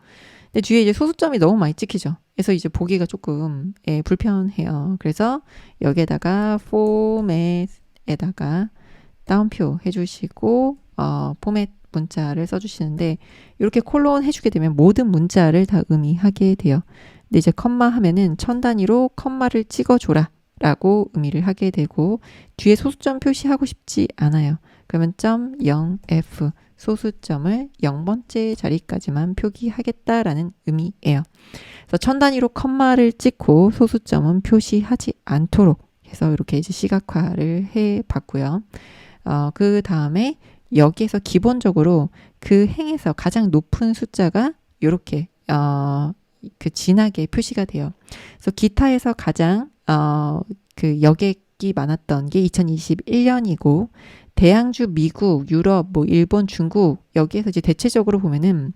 근데 뒤에 이제 소수점이 너무 많이 찍히죠. 그래서 이제 보기가 조금 불편해요. 그래서 여기에다가 포맷에다가 따옴표 해주시고 포맷 문자를 써주시는데 이렇게 콜론 해주게 되면 모든 문자를 다 의미하게 돼요. 근데 이제 컴마 하면은 천 단위로 컴마를 찍어줘라 라고 의미를 하게 되고 뒤에 소수점 표시하고 싶지 않아요. 그러면 .0f 소수점을 0번째 자리까지만 표기하겠다라는 의미예요. 그래서 천 단위로 컴마를 찍고 소수점은 표시하지 않도록 해서 이렇게 이제 시각화를 해 봤고요. 그 다음에 여기에서 기본적으로 그 행에서 가장 높은 숫자가 이렇게 그 진하게 표시가 돼요. 그래서 기타에서 가장 그 여객이 많았던 게 2021년이고 대양주, 미국, 유럽, 뭐 일본, 중국 여기에서 이제 대체적으로 보면은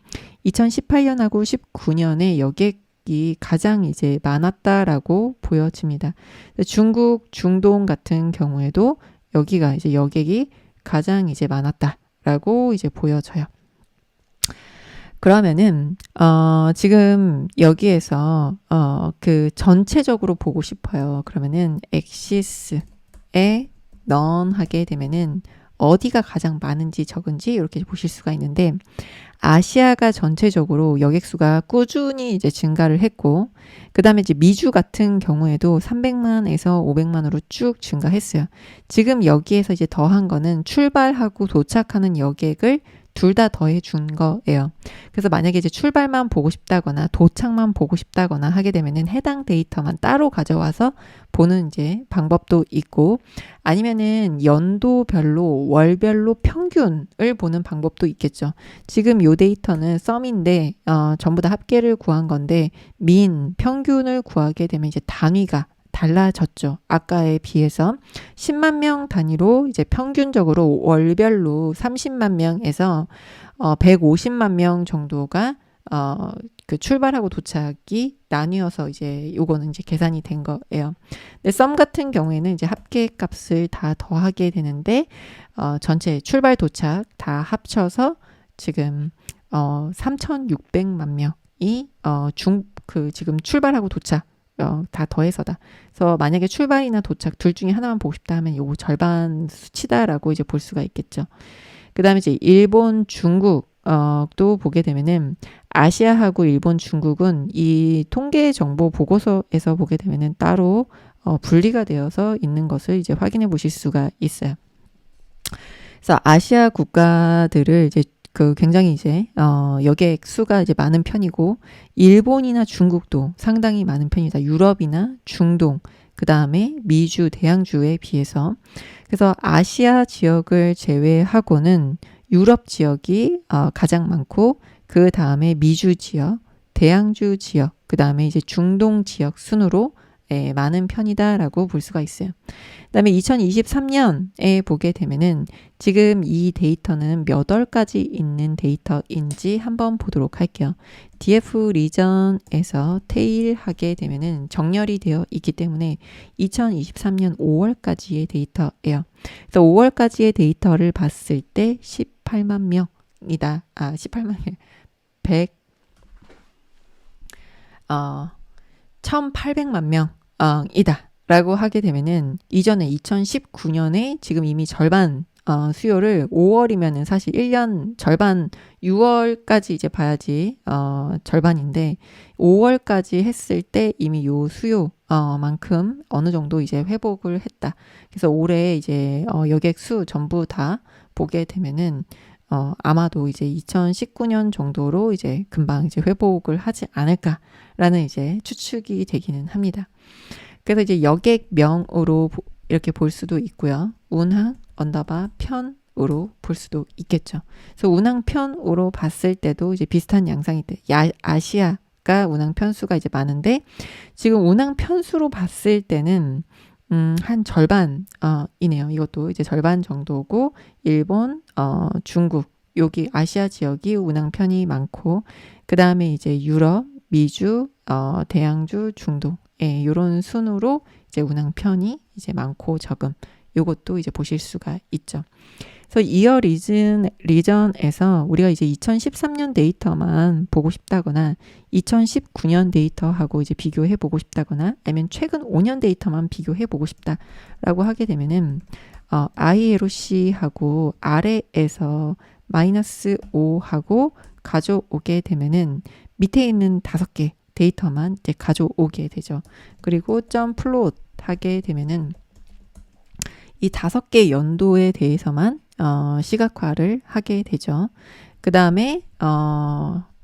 2018년하고 19년에 여객이 가장 이제 많았다라고 보여집니다. 중국, 중동 같은 경우에도 여기가 이제 여객이 가장 이제 많았다라고 이제 보여져요. 그러면은 지금 여기에서 그 전체적으로 보고 싶어요. 그러면은 엑시스에 none 하게 되면은 어디가 가장 많은지 적은지 이렇게 보실 수가 있는데 아시아가 전체적으로 여객수가 꾸준히 이제 증가를 했고 그 다음에 이제 미주 같은 경우에도 300만에서 500만으로 쭉 증가했어요. 지금 여기에서 이제 더한 거는 출발하고 도착하는 여객을 둘 다 더해 준 거예요. 그래서 만약에 이제 출발만 보고 싶다거나 도착만 보고 싶다거나 하게 되면은 해당 데이터만 따로 가져와서 보는 이제 방법도 있고 아니면은 연도별로 월별로 평균을 보는 방법도 있겠죠. 지금 요 데이터는 썸인데 전부 다 합계를 구한 건데 평균을 구하게 되면 이제 단위가 달라졌죠. 아까에 비해서 10만 명 단위로 이제 평균적으로 월별로 30만 명에서 150만 명 정도가 그 출발하고 도착이 나뉘어서 이제 요거는 이제 계산이 된 거예요. 근데 썸 같은 경우에는 이제 합계 값을 다 더하게 되는데 전체 출발 도착 다 합쳐서 지금 3,600만 명이 지금 출발하고 도착 다 더해서다. 그래서 만약에 출발이나 도착 둘 중에 하나만 보고 싶다 하면 요거 절반 수치다라고 이제 볼 수가 있겠죠. 그 다음에 이제 일본, 중국 또 보게 되면은 아시아하고 일본, 중국은 이 통계 정보 보고서에서 보게 되면은 따로 분리가 되어서 있는 것을 이제 확인해 보실 수가 있어요. 그래서 아시아 국가들을 이제 그 굉장히 이제 여객 수가 이제 많은 편이고 일본이나 중국도 상당히 많은 편이다. 유럽이나 중동 그 다음에 미주, 대양주에 비해서 그래서 아시아 지역을 제외하고는 유럽 지역이 가장 많고 그 다음에 미주 지역, 대양주 지역 그 다음에 이제 중동 지역 순으로 많은 편이다라고 볼 수가 있어요. 그 다음에 2023년에 보게 되면은 지금 이 데이터는 몇 월까지 있는 데이터인지 한번 보도록 할게요. DF 리전에서 테일 하게 되면은 정렬이 되어 있기 때문에 2023년 5월까지의 데이터예요. 그래서 5월까지의 데이터를 봤을 때 18만 명이다. 18만 명. 1,800만 명. 이다 라고 하게 되면은 이전에 2019년에 지금 이미 절반 수요를 5월이면은 사실 1년 절반 6월까지 이제 봐야지 절반인데 5월까지 했을 때 이미 요 수요 만큼 어느 정도 이제 회복을 했다. 그래서 올해 이제 여객 수 전부 다 보게 되면은 아마도 이제 2019년 정도로 이제 금방 이제 회복을 하지 않을까라는 이제 추측이 되기는 합니다. 그래서 이제 여객명으로 이렇게 볼 수도 있고요. 운항 언더바 편으로 볼 수도 있겠죠. 그래서 운항 편으로 봤을 때도 이제 비슷한 양상이 돼. 아시아가 운항 편수가 이제 많은데 지금 운항 편수로 봤을 때는 한 절반, 이네요. 이것도 이제 절반 정도고, 일본, 중국, 여기 아시아 지역이 운항편이 많고, 그 다음에 이제 유럽, 미주, 대양주, 중동, 예, 요런 순으로 이제 운항편이 이제 많고 적음. 요것도 이제 보실 수가 있죠. 그래서 이어 리전에서 우리가 이제 2013년 데이터만 보고 싶다거나 2019년 데이터하고 이제 비교해 보고 싶다거나 아니면 최근 5년 데이터만 비교해 보고 싶다라고 하게 되면은 ILOC하고 아래에서 마이너스 5하고 가져오게 되면은 밑에 있는 5개 데이터만 이제 가져오게 되죠. 그리고 점 플롯 하게 되면은 이 5개 연도에 대해서만 시각화를 하게 되죠. 그 다음에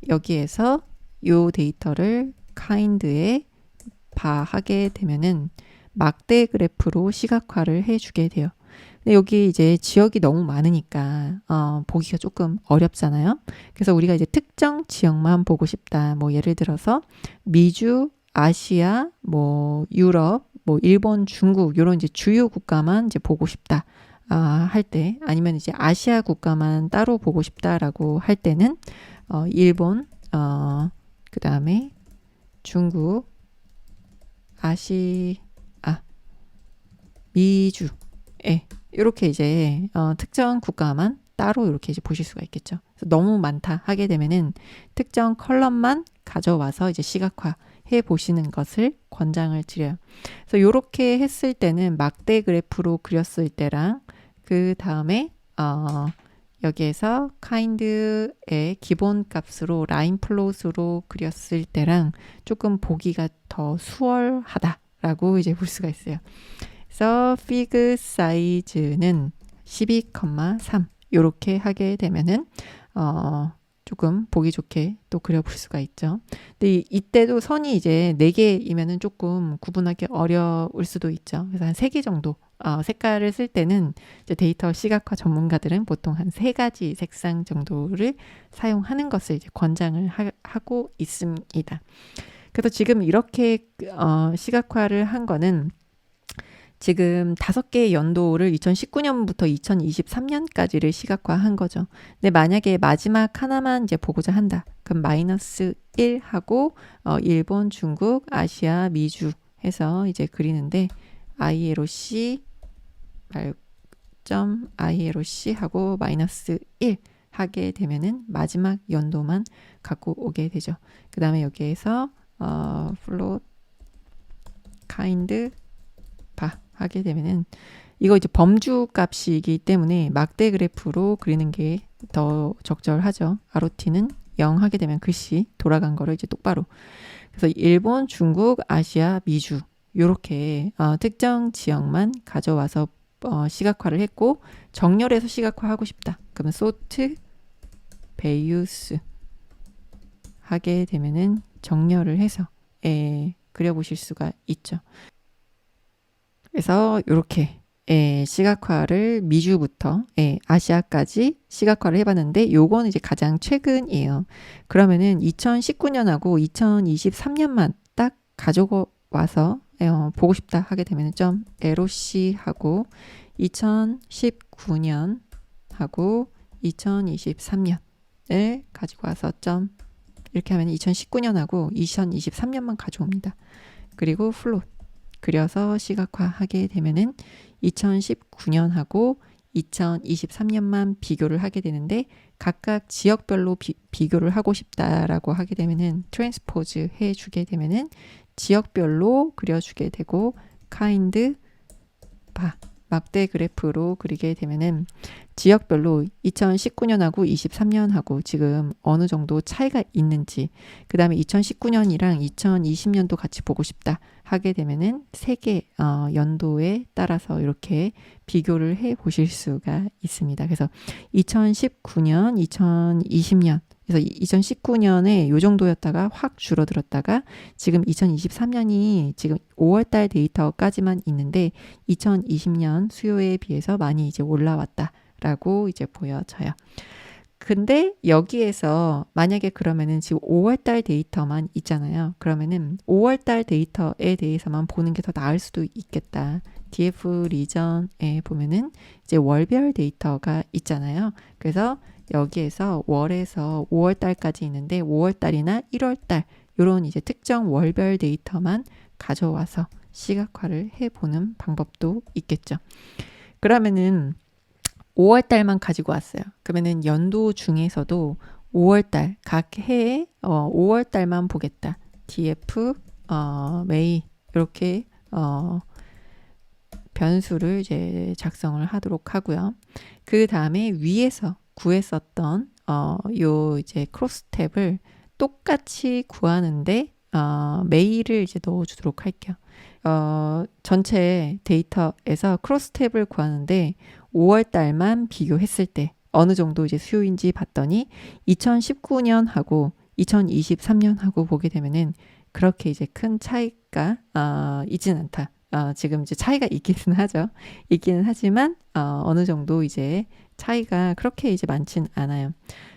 여기에서 요 데이터를 kind에 하게 되면은 막대 그래프로 시각화를 해주게 돼요. 근데 여기 이제 지역이 너무 많으니까 보기가 조금 어렵잖아요. 그래서 우리가 이제 특정 지역만 보고 싶다. 뭐 예를 들어서 미주, 아시아, 뭐 유럽, 뭐 일본, 중국 이런 이제 주요 국가만 이제 보고 싶다. 할 때 아니면 이제 아시아 국가만 따로 보고 싶다라고 할 때는 일본, 그 다음에 중국, 미주, 예, 이렇게 이제 특정 국가만 따로 이렇게 이제 보실 수가 있겠죠. 그래서 너무 많다 하게 되면은 특정 컬럼만 가져와서 이제 시각화 해 보시는 것을 권장을 드려요. 그래서 이렇게 했을 때는 막대 그래프로 그렸을 때랑 그 다음에 여기에서 kind의 기본 값으로 라인 플롯으로 그렸을 때랑 조금 보기가 더 수월하다라고 이제 볼 수가 있어요. 그래서 피그 사이즈는 12,3 이렇게 하게 되면은 조금 보기 좋게 또 그려볼 수가 있죠. 근데 이때도 선이 이제 4개이면은 조금 구분하기 어려울 수도 있죠. 그래서 한 3개 정도 색깔을 쓸 때는 이제 데이터 시각화 전문가들은 보통 한 3가지 색상 정도를 사용하는 것을 이제 권장을 하고 있습니다. 그래서 지금 이렇게 시각화를 한 거는 지금 5개의 연도를 2019년부터 2023년까지를 시각화한 거죠. 근데 만약에 마지막 하나만 이제 보고자 한다. 그럼 마이너스 1하고 일본, 중국, 아시아, 미주 해서 이제 그리는데 ILOC ILOC 하고 마이너스 1 하게 되면은 마지막 연도만 갖고 오게 되죠. 그 다음에 여기에서 플롯 kind 하게 되면은 이거 이제 범주 값이기 때문에 막대 그래프로 그리는 게 더 적절하죠. ROT는 0 하게 되면 글씨 돌아간 거를 이제 똑바로. 그래서 일본, 중국, 아시아, 미주 요렇게 특정 지역만 가져와서 시각화를 했고 정렬해서 시각화하고 싶다. 그러면 sort, bayes 하게 되면은 정렬을 해서 그려보실 수가 있죠. 그래서 이렇게 시각화를 미주부터 아시아까지 시각화를 해봤는데 요건 이제 가장 최근이에요. 그러면은 2019년하고 2023년만 딱 가져와서 보고 싶다 하게 되면 좀 LOC 하고 2019년 하고 2023년을 가지고 와서 점 이렇게 하면 2019년하고 2023년만 가져옵니다. 그리고 플롯 그려서 시각화하게 되면은 2019년하고 2023년만 비교를 하게 되는데 각각 지역별로 비교를 하고 싶다라고 하게 되면은 트랜스포즈 해주게 되면은 지역별로 그려주게 되고 kind 막대 그래프로 그리게 되면은 지역별로 2019년하고 23년하고 지금 어느 정도 차이가 있는지 그 다음에 2019년이랑 2020년도 같이 보고 싶다 하게 되면은 3개 연도에 따라서 이렇게 비교를 해 보실 수가 있습니다. 그래서 2019년, 2020년 그래서 2019년에 요 정도였다가 확 줄어들었다가 지금 2023년이 지금 5월달 데이터까지만 있는데 2020년 수요에 비해서 많이 이제 올라왔다라고 이제 보여져요. 근데 여기에서 만약에 그러면은 지금 5월달 데이터만 있잖아요. 그러면은 5월달 데이터에 대해서만 보는 게 더 나을 수도 있겠다. DF 리전에 보면은 이제 월별 데이터가 있잖아요. 그래서 여기에서 월에서 5월달까지 있는데 5월달이나 1월달 요런 이제 특정 월별 데이터만 가져와서 시각화를 해보는 방법도 있겠죠. 그러면은 5월 달만 가지고 왔어요. 그러면은 연도 중에서도 5월 달, 각 해에 5월 달만 보겠다. DF, 메이, 이렇게, 변수를 이제 작성을 하도록 하고요. 그 다음에 위에서 구했었던, 요 이제 크로스탭을 똑같이 구하는데, 메이를 이제 넣어주도록 할게요. 전체 데이터에서 크로스탭을 구하는데 5월 달만 비교했을 때 어느 정도 이제 수요인지 봤더니 2019년하고 2023년하고 보게 되면은 그렇게 이제 큰 차이가 있진 않다. 지금 이제 차이가 있기는 하죠. 있기는 하지만 어느 정도 이제 차이가 그렇게 이제 많진 않아요.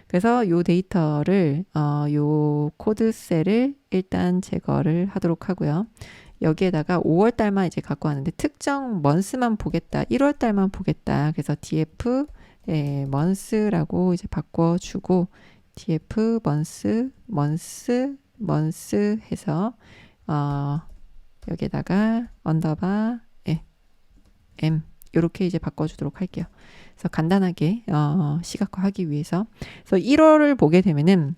그래서 요 데이터를 요 코드 셀을 일단 제거를 하도록 하고요. 여기에다가 5월 달만 이제 갖고 왔는데 특정 먼스만 보겠다. 1월 달만 보겠다. 그래서 df 먼스라고 이제 바꿔주고 df 먼스 해서 여기에다가 언더바 m 이렇게 이제 바꿔주도록 할게요. 그래서 간단하게 시각화하기 위해서 그래서 1월을 보게 되면은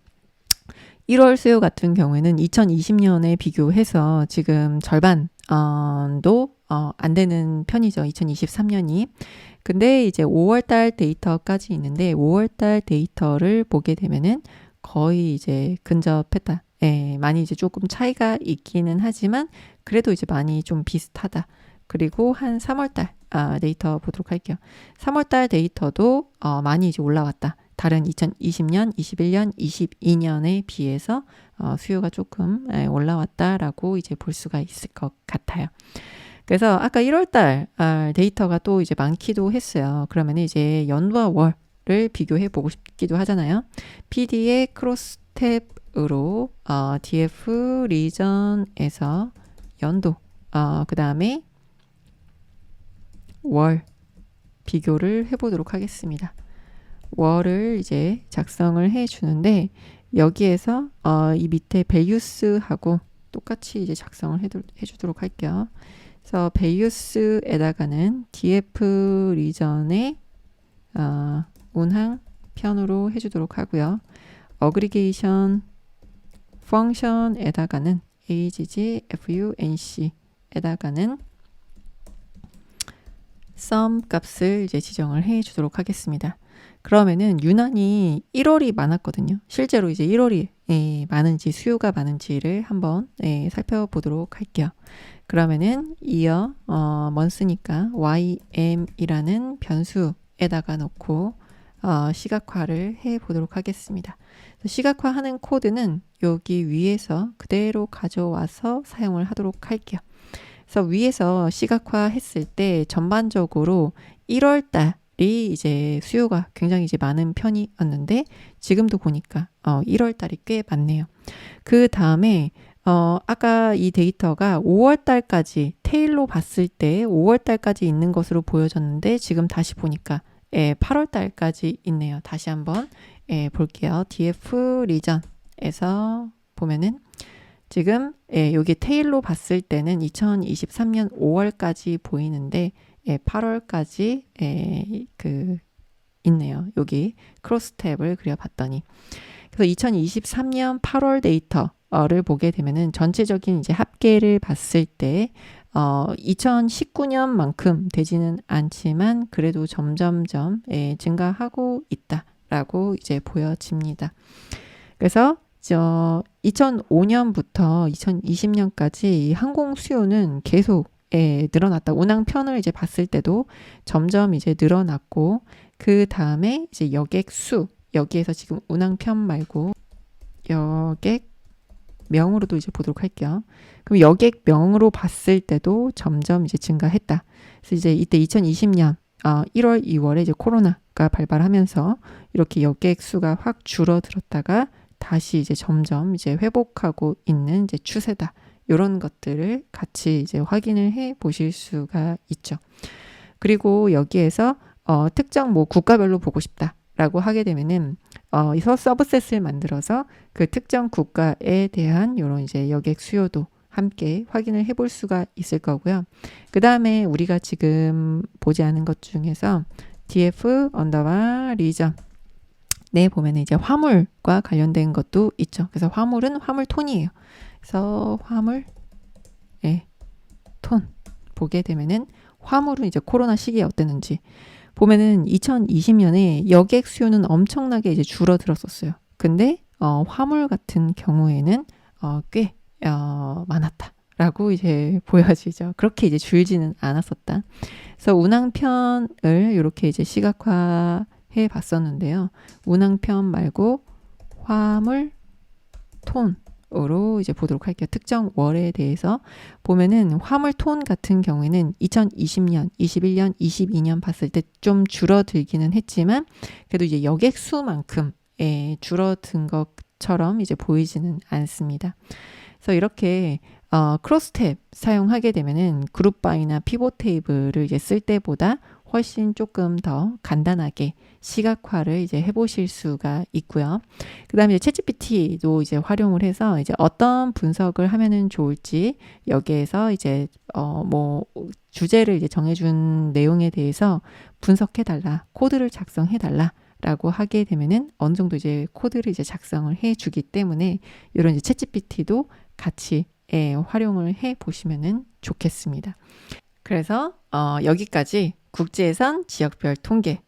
1월 수요 같은 경우에는 2020년에 비교해서 지금 절반도 안 되는 편이죠. 2023년이. 근데 이제 5월달 데이터까지 있는데 5월달 데이터를 보게 되면은 거의 이제 근접했다. 예, 많이 이제 조금 차이가 있기는 하지만 그래도 이제 많이 좀 비슷하다. 그리고 한 3월달 데이터 보도록 할게요. 3월달 데이터도 많이 이제 올라왔다. 다른 2020년, 21년, 22년에 비해서 수요가 조금 올라왔다라고 이제 볼 수가 있을 것 같아요. 그래서 아까 1월달 데이터가 또 이제 많기도 했어요. 그러면 이제 연도와 월을 비교해 보고 싶기도 하잖아요. PD의 크로스탭으로 DF 리전에서 연도, 그 다음에 월 비교를 해보도록 하겠습니다. 월을 이제 작성을 해 주는데 여기에서 이 밑에 values하고 똑같이 이제 작성을 해 주도록 할게요. 그래서 values에다가는 df 리전의 운항 편으로 해 주도록 하고요. aggregation function에다가는 aggfunc 에다가는 sum 값을 이제 지정을 해 주도록 하겠습니다. 그러면은 유난히 1월이 많았거든요. 실제로 이제 1월이 많은지 수요가 많은지를 한번 살펴보도록 할게요. 그러면은 year month니까 ym이라는 변수에다가 넣고 시각화를 해 보도록 하겠습니다. 시각화하는 코드는 여기 위에서 그대로 가져와서 사용을 하도록 할게요. 그래서 위에서 시각화 했을 때 전반적으로 1월 달이 이제 수요가 굉장히 이제 많은 편이었는데 지금도 보니까 1월 달이 꽤 많네요. 그 다음에 아까 이 데이터가 5월 달까지 테일로 봤을 때 5월 달까지 있는 것으로 보여졌는데 지금 다시 보니까 8월 달까지 있네요. 다시 한번 볼게요. df 리전에서 보면은 지금 여기 테일로 봤을 때는 2023년 5월까지 보이는데 8월까지 있네요. 여기 크로스탭을 그려봤더니 그래서 2023년 8월 데이터를 보게 되면은 전체적인 이제 합계를 봤을 때 2019년만큼 되지는 않지만 그래도 점점점 증가하고 있다라고 이제 보여집니다. 그래서 2005년부터 2020년까지 이 항공 수요는 계속 늘어났다. 운항편을 이제 봤을 때도 점점 이제 늘어났고 그 다음에 이제 여객 수 여기에서 지금 운항편 말고 여객 명으로도 이제 보도록 할게요. 그럼 여객 명으로 봤을 때도 점점 이제 증가했다. 그래서 이제 이때 2020년 1월, 2월에 이제 코로나가 국가 발발하면서 이렇게 여객 수가 확 줄어들었다가 다시 이제 점점 이제 회복하고 있는 이제 추세다. 이런 것들을 같이 이제 확인을 해 보실 수가 있죠. 그리고 여기에서 특정 뭐 국가별로 보고 싶다라고 하게 되면은 이 서브셋을 만들어서 그 특정 국가에 대한 이런 이제 여객 수요도 함께 확인을 해볼 수가 있을 거고요. 그 다음에 우리가 지금 보지 않은 것 중에서 DF 언더바 리전 네 보면 이제 화물과 관련된 것도 있죠. 그래서 화물은 화물 톤이에요. 그래서 화물 톤 보게 되면은 화물은 이제 코로나 시기에 어땠는지 보면은 2020년에 여객 수요는 엄청나게 이제 줄어들었었어요. 근데 화물 같은 경우에는 꽤 많았다라고 이제 보여지죠. 그렇게 이제 줄지는 않았었다. 그래서 운항편을 이렇게 이제 시각화해 봤었는데요. 운항편 말고 화물 톤으로 이제 보도록 할게요. 특정 월에 대해서 보면은 화물 톤 같은 경우에는 2020년, 21년, 22년 봤을 때 좀 줄어들기는 했지만 그래도 이제 여객 수만큼 줄어든 것처럼 이제 보이지는 않습니다. 그래서 이렇게 크로스탭 사용하게 되면은 그룹바이나 피봇 테이블을 이제 쓸 때보다 훨씬 조금 더 간단하게 시각화를 이제 해보실 수가 있고요. 그 다음에 챗GPT도 이제 활용을 해서 이제 어떤 분석을 하면은 좋을지 여기에서 이제 뭐 주제를 이제 정해준 내용에 대해서 분석해달라, 코드를 작성해달라. 라고 하게 되면은 어느 정도 이제 코드를 이제 작성을 해 주기 때문에 이런 이제 챗GPT도 같이 활용을 해 보시면은 좋겠습니다. 그래서 여기까지 국제선 지역별 통계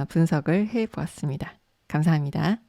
분석을 해 보았습니다. 감사합니다.